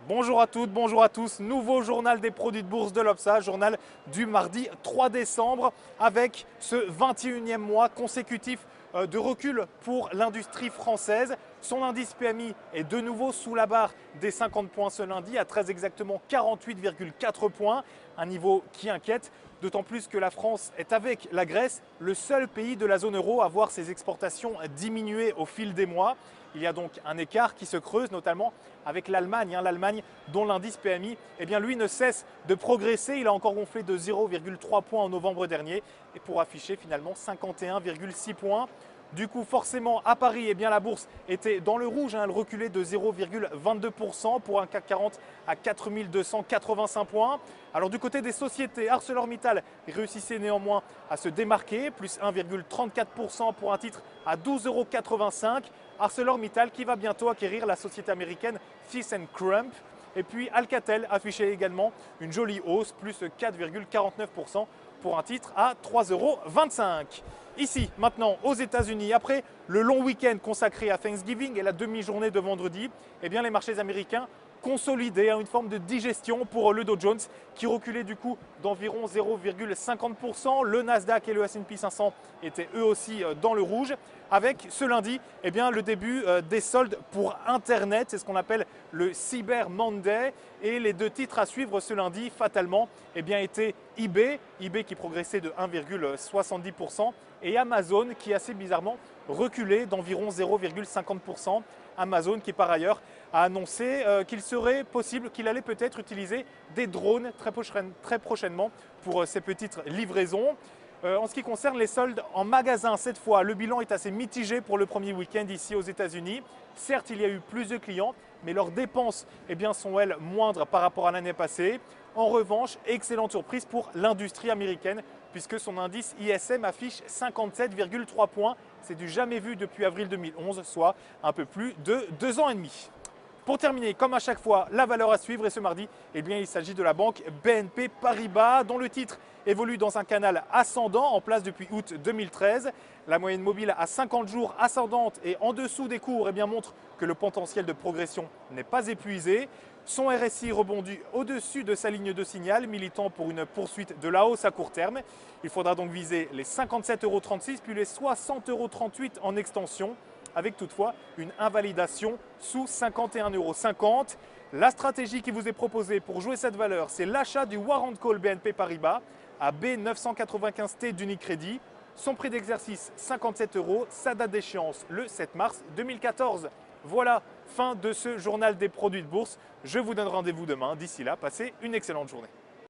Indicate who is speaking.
Speaker 1: Bonjour à toutes, bonjour à tous. Nouveau journal des produits de bourse de l'Obsa, journal du mardi 3 décembre avec ce 21e mois consécutif de recul pour l'industrie française. Son indice PMI est de nouveau sous la barre des 50 points ce lundi, à très exactement 48,4 points, un niveau qui inquiète. D'autant plus que la France est avec la Grèce le seul pays de la zone euro à voir ses exportations diminuer au fil des mois. Il y a donc un écart qui se creuse, notamment avec l'Allemagne. L'Allemagne dont l'indice PMI, lui ne cesse de progresser. Il a encore gonflé de 0,3 points en novembre dernier et pour afficher finalement 51,6 points. Du coup, forcément, à Paris, la bourse était dans le rouge. Elle reculait de 0,22% pour un CAC 40 à 4285 points. Alors du côté des sociétés, ArcelorMittal réussissait néanmoins à se démarquer, plus 1,34% pour un titre à 12,85 €. ArcelorMittal qui va bientôt acquérir la société américaine ThyssenKrupp. Et puis Alcatel affichait également une jolie hausse, plus 4,49% pour un titre à 3,25 €. Ici, maintenant, aux États-Unis, après le long week-end consacré à Thanksgiving et la demi-journée de vendredi, les marchés américains consolidaient une forme de digestion pour le Dow Jones qui reculait du coup d'environ 0,50%. Le Nasdaq et le S&P 500 étaient eux aussi dans le rouge. Avec ce lundi, le début des soldes pour Internet, c'est ce qu'on appelle le Cyber Monday. Et les deux titres à suivre ce lundi, fatalement, étaient eBay qui progressait de 1,70% et Amazon qui assez bizarrement reculait d'environ 0,50%. Amazon qui par ailleurs a annoncé qu'il serait possible, qu'il allait peut-être utiliser des drones très prochainement pour ces petites livraisons. En ce qui concerne les soldes en magasin, cette fois, le bilan est assez mitigé pour le premier week-end ici aux États-Unis. Certes, il y a eu plus de clients, mais leurs dépenses sont elles moindres par rapport à l'année passée. En revanche, excellente surprise pour l'industrie américaine puisque son indice ISM affiche 57,3 points. C'est du jamais vu depuis avril 2011, soit un peu plus de 2 ans et demi. Pour terminer, comme à chaque fois, la valeur à suivre et ce mardi, il s'agit de la banque BNP Paribas dont le titre évolue dans un canal ascendant en place depuis août 2013. La moyenne mobile à 50 jours ascendante et en dessous des cours montre que le potentiel de progression n'est pas épuisé. Son RSI rebondit au-dessus de sa ligne de signal, militant pour une poursuite de la hausse à court terme. Il faudra donc viser les 57,36 € puis les 60,38 € en extension, avec toutefois une invalidation sous 51,50 €. La stratégie qui vous est proposée pour jouer cette valeur, c'est l'achat du Warrant Call BNP Paribas à B995T d'Unicredit. Son prix d'exercice 57 €, sa date d'échéance le 7 mars 2014. Voilà, fin de ce journal des produits de bourse. Je vous donne rendez-vous demain. D'ici là, passez une excellente journée.